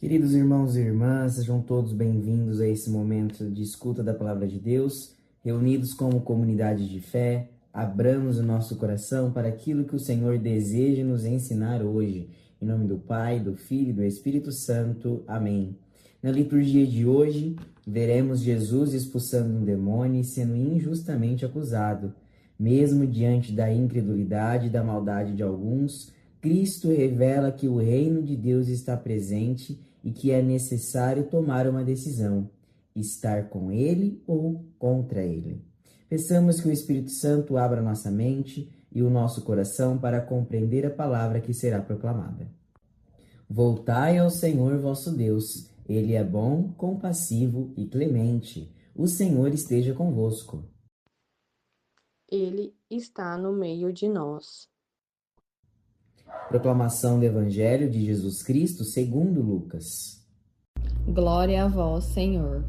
Queridos irmãos e irmãs, sejam todos bem-vindos a esse momento de escuta da Palavra de Deus. Reunidos como comunidade de fé, abramos o nosso coração para aquilo que o Senhor deseja nos ensinar hoje. Em nome do Pai, do Filho e do Espírito Santo. Amém. Na liturgia de hoje, veremos Jesus expulsando um demônio e sendo injustamente acusado. Mesmo diante da incredulidade e da maldade de alguns, Cristo revela que o reino de Deus está presente e que é necessário tomar uma decisão: estar com Ele ou contra Ele. Peçamos que o Espírito Santo abra nossa mente e o nosso coração para compreender a palavra que será proclamada. Voltai ao Senhor vosso Deus, Ele é bom, compassivo e clemente. O Senhor esteja convosco. Ele está no meio de nós. Proclamação do Evangelho de Jesus Cristo segundo Lucas. Glória a vós, Senhor.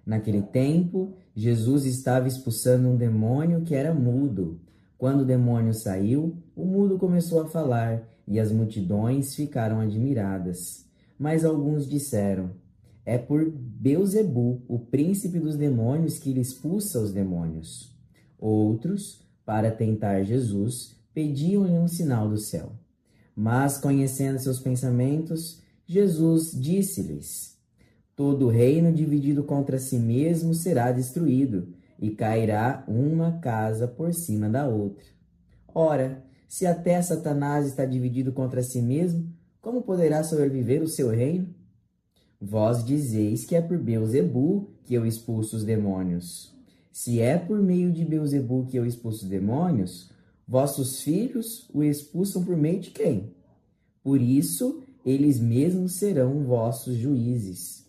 Naquele tempo, Jesus estava expulsando um demônio que era mudo. Quando o demônio saiu, o mudo começou a falar e as multidões ficaram admiradas. Mas alguns disseram: é por Beelzebu, o príncipe dos demônios, que ele expulsa os demônios. Outros, para tentar Jesus, pediam-lhe um sinal do céu. Mas, conhecendo seus pensamentos, Jesus disse-lhes: todo reino dividido contra si mesmo será destruído, e cairá uma casa por cima da outra. Ora, se até Satanás está dividido contra si mesmo, como poderá sobreviver o seu reino? Vós dizeis que é por Beelzebu que eu expulso os demônios. Se é por meio de Beelzebu que eu expulso os demônios, vossos filhos o expulsam por meio de quem? Por isso, eles mesmos serão vossos juízes.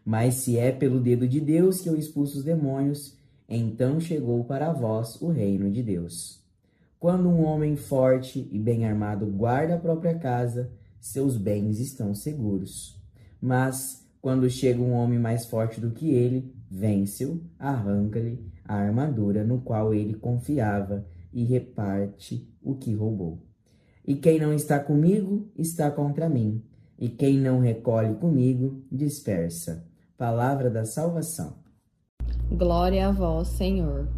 Mas se é pelo dedo de Deus que eu expulso os demônios, então chegou para vós o reino de Deus. Quando um homem forte e bem armado guarda a própria casa, seus bens estão seguros. Mas, quando chega um homem mais forte do que ele, vence-o, arranca-lhe a armadura no qual ele confiava e reparte o que roubou. E quem não está comigo, está contra mim. E quem não recolhe comigo, dispersa. Palavra da salvação. Glória a vós, Senhor.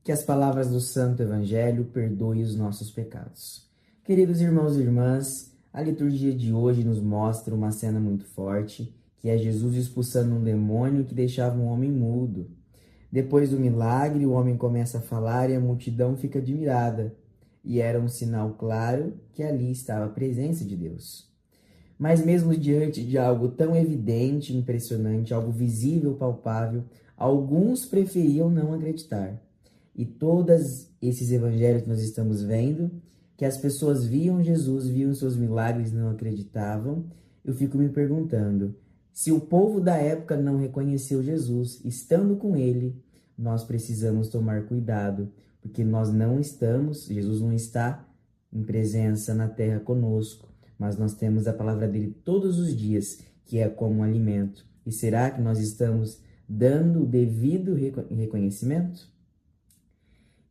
Que as palavras do Santo Evangelho perdoem os nossos pecados. Queridos irmãos e irmãs, a liturgia de hoje nos mostra uma cena muito forte, que é Jesus expulsando um demônio que deixava um homem mudo. Depois do milagre, o homem começa a falar e a multidão fica admirada. E era um sinal claro que ali estava a presença de Deus. Mas mesmo diante de algo tão evidente, impressionante, algo visível, palpável, alguns preferiam não acreditar. E todos esses evangelhos que nós estamos vendo, que as pessoas viam Jesus, viam seus milagres e não acreditavam, eu fico me perguntando, se o povo da época não reconheceu Jesus, estando com ele, nós precisamos tomar cuidado, porque nós não estamos, Jesus não está em presença na terra conosco, mas nós temos a palavra dele todos os dias, que é como um alimento. E será que nós estamos dando o devido reconhecimento?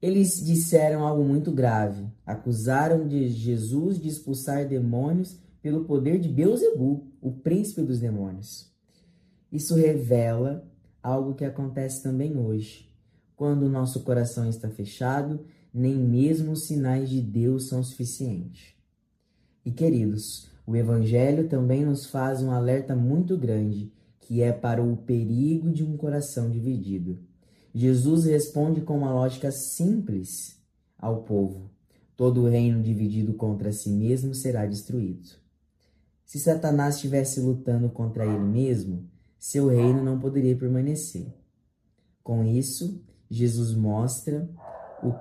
Eles disseram algo muito grave. Acusaram de Jesus de expulsar demônios pelo poder de Beelzebu, o príncipe dos demônios. Isso revela algo que acontece também hoje. Quando o nosso coração está fechado, nem mesmo os sinais de Deus são suficientes. E queridos, o Evangelho também nos faz um alerta muito grande, que é para o perigo de um coração dividido. Jesus responde com uma lógica simples ao povo: todo reino dividido contra si mesmo será destruído. Se Satanás estivesse lutando contra ele mesmo, seu reino não poderia permanecer. Com isso, Jesus mostra o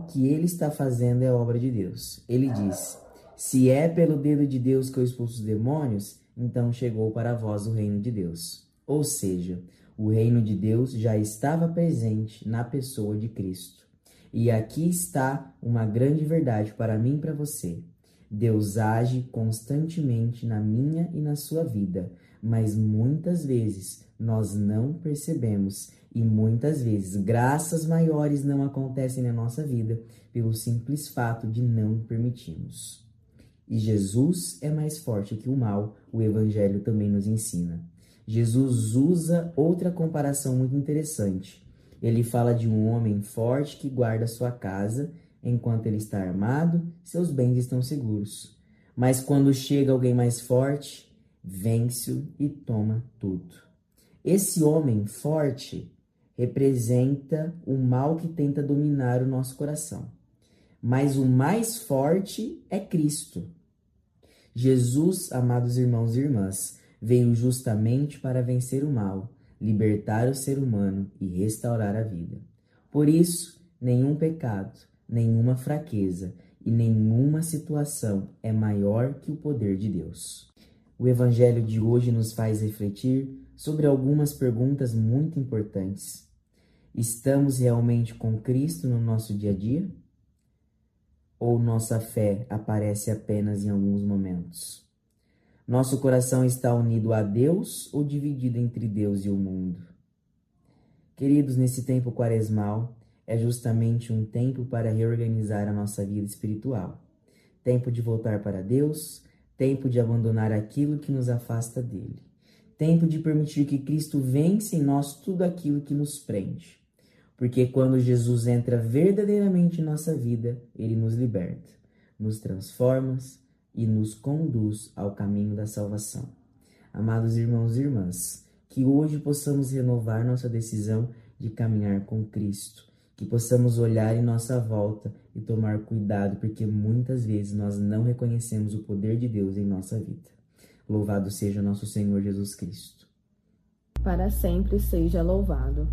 que ele está fazendo é obra de Deus. Ele diz: se é pelo dedo de Deus que eu expulso os demônios, então chegou para vós o reino de Deus. Ou seja, o reino de Deus já estava presente na pessoa de Cristo. E aqui está uma grande verdade para mim e para você. Deus age constantemente na minha e na sua vida, mas muitas vezes nós não percebemos e muitas vezes graças maiores não acontecem na nossa vida pelo simples fato de não permitirmos. E Jesus é mais forte que o mal, o Evangelho também nos ensina. Jesus usa outra comparação muito interessante. Ele fala de um homem forte que guarda sua casa, enquanto ele está armado, seus bens estão seguros. Mas quando chega alguém mais forte, vence-o e toma tudo. Esse homem forte representa o mal que tenta dominar o nosso coração. Mas o mais forte é Cristo. Jesus, amados irmãos e irmãs, veio justamente para vencer o mal, libertar o ser humano e restaurar a vida. Por isso, nenhum pecado, nenhuma fraqueza e nenhuma situação é maior que o poder de Deus. O Evangelho de hoje nos faz refletir sobre algumas perguntas muito importantes. Estamos realmente com Cristo no nosso dia a dia? Ou nossa fé aparece apenas em alguns momentos? Nosso coração está unido a Deus ou dividido entre Deus e o mundo? Queridos, nesse tempo quaresmal, é justamente um tempo para reorganizar a nossa vida espiritual. Tempo de voltar para Deus, tempo de abandonar aquilo que nos afasta dele. Tempo de permitir que Cristo vença em nós tudo aquilo que nos prende. Porque quando Jesus entra verdadeiramente em nossa vida, ele nos liberta, nos transforma e nos conduz ao caminho da salvação. Amados irmãos e irmãs, que hoje possamos renovar nossa decisão de caminhar com Cristo, que possamos olhar em nossa volta e tomar cuidado, porque muitas vezes nós não reconhecemos o poder de Deus em nossa vida. Louvado seja nosso Senhor Jesus Cristo. Para sempre seja louvado.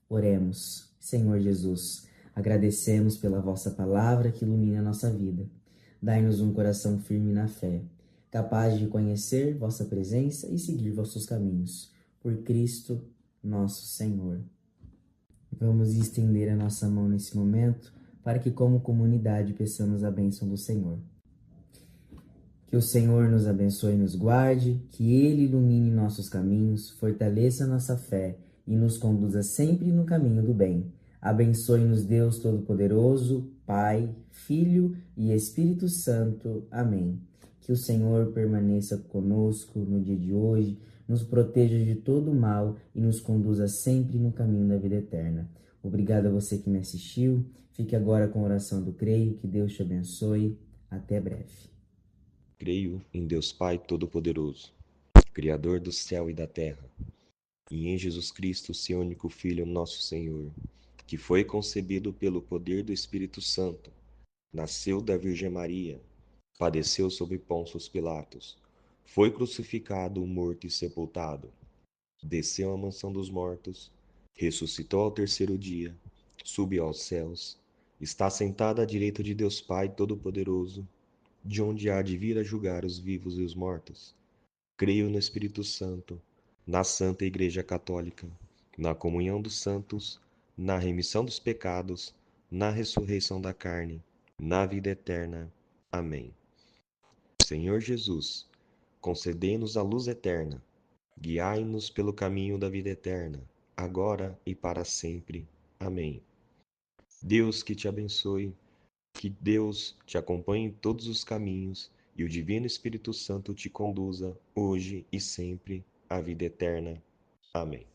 Oremos. Senhor Jesus, agradecemos pela vossa palavra que ilumina a nossa vida. Dai-nos um coração firme na fé, capaz de conhecer vossa presença e seguir vossos caminhos. Por Cristo, nosso Senhor. Vamos estender a nossa mão nesse momento para que, como comunidade, peçamos a bênção do Senhor. Que o Senhor nos abençoe e nos guarde, que Ele ilumine nossos caminhos, fortaleça nossa fé e nos conduza sempre no caminho do bem. Abençoe-nos Deus Todo-Poderoso, Pai, Filho e Espírito Santo. Amém. Que o Senhor permaneça conosco no dia de hoje, nos proteja de todo mal e nos conduza sempre no caminho da vida eterna. Obrigado a você que me assistiu. Fique agora com a oração do Creio. Que Deus te abençoe. Até breve. Creio em Deus Pai Todo-Poderoso, Criador do céu e da terra, e em Jesus Cristo, seu único Filho, nosso Senhor, que foi concebido pelo poder do Espírito Santo, nasceu da Virgem Maria, padeceu sob Pôncio Pilatos, foi crucificado, morto e sepultado, desceu à mansão dos mortos, ressuscitou ao terceiro dia, subiu aos céus, está sentado à direita de Deus Pai Todo-Poderoso, de onde há de vir a julgar os vivos e os mortos. Creio no Espírito Santo, na Santa Igreja Católica, na comunhão dos santos, na remissão dos pecados, na ressurreição da carne, na vida eterna. Amém. Senhor Jesus, concedei-nos a luz eterna, guiai-nos pelo caminho da vida eterna, agora e para sempre. Amém. Deus que te abençoe, que Deus te acompanhe em todos os caminhos e o Divino Espírito Santo te conduza, hoje e sempre, à vida eterna. Amém.